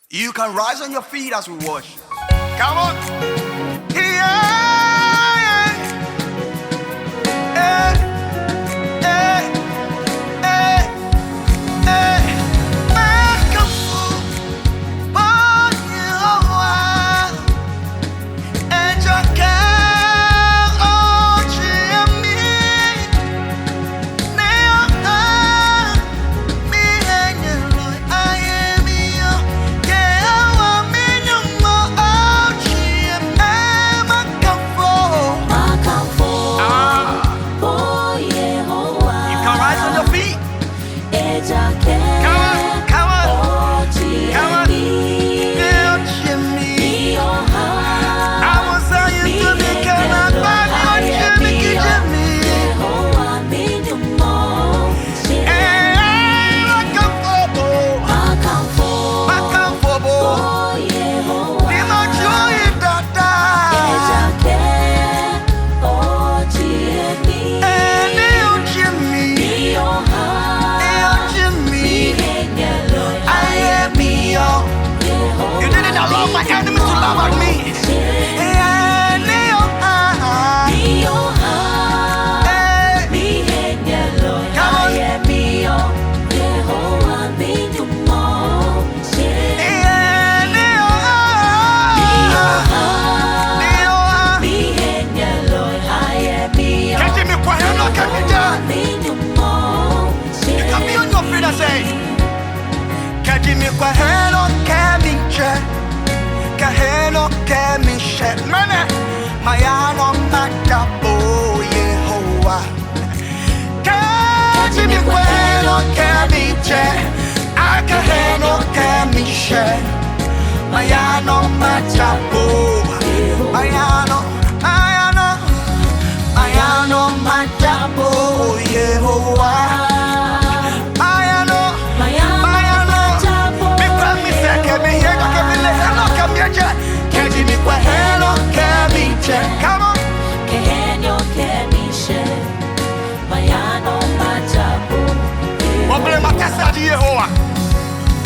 You can rise on your feet as we worship. Come on. Yeah. Eh, eh, eh, eh. Makafu, oh, Yehovah. Ejoke, oh, Chiami. Neoka, mi enyelo, ayemio. Yehowa, mi nyumo, oh, Chiami. Makafu. Oh Yehovah, You can rise on your feet. Ejake, Come on, come on, oh come on. Chiemi, Jimmy. Ioha, I was saying to me, can I buy you Jimmy, Jimmy? Yehovah, Minyumo, Hey, Makamfobo, Makamfo, Makamfobo. oh Yehovah, Ni majoy dada. Ejake, oh Chiemi, Neo Jimmy, Ioha, Neo Jimmy. Minyelo, I am Mio. Yehovah, You didn't allow my enemies to laugh at me. Hey, Neo, Ioha, hey. Minyelo, Come on. Ayemio, Yehovah, Minyumo, Hey, Neo, Neo. Minyelo, Ayemio, Catch me kwa heno kamija. Minyumo, You can be on your feet and say, catch me kwa heno kamija. Kaheno kemishe. Mene, mayano makabo Yehovah. Catch me kwa heno kamija. Akaheno kemishe. Mayano makabo. Mayano, mayano, mayano makabo Yehovah. Mayano, mayano. Me promise que me llega que me le hello que me eche. Que Jimmy kwa hello que me eche. Come on. Kehenyo Kemishe, Mayano Majabu, Woble matesa di Yehovah.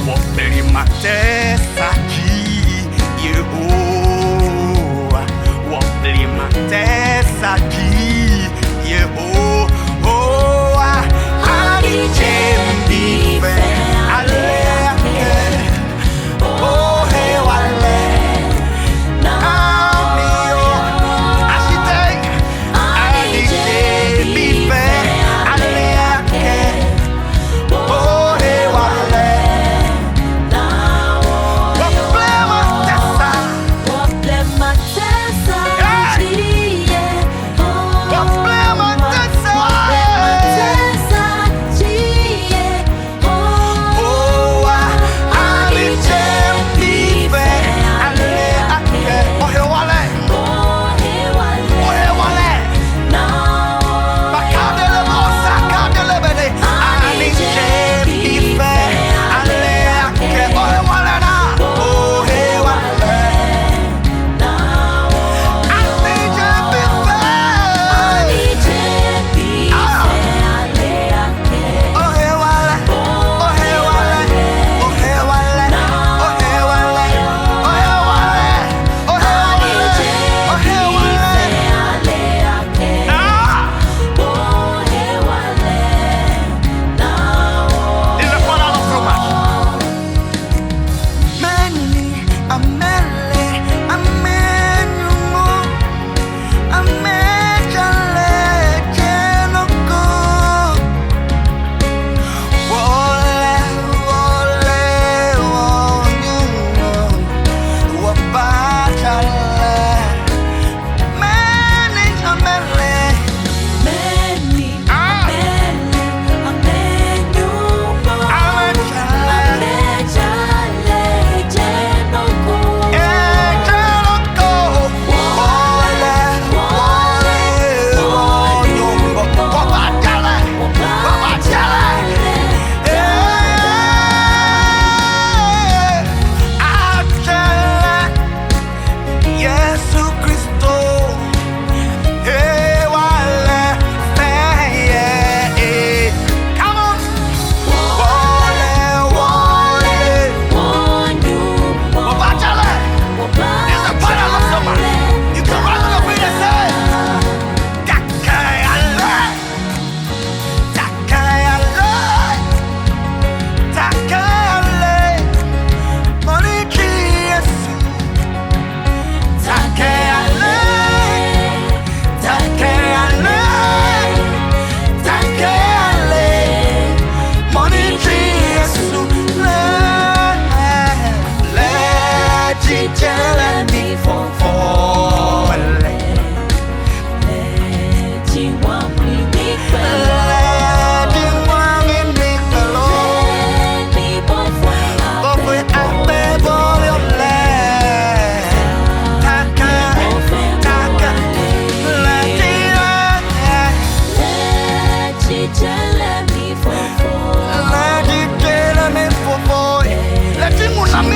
Woble matesa di Yehovah. Woble matesa di Yehovah. Ali jembi fe aleke. Oh hey wale. Amio. Asite. Ali jembi fe aleke. Oh hey wale. Woble matesa. Woble Matesa, Hey!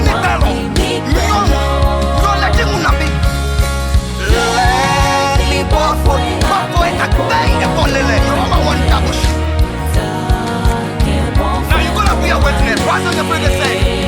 ni talo. Nyo la jingu na bi. Leli bofo e akbai e polele. Mama one double shit. Now you're gonna be a witness. What's on the figure say?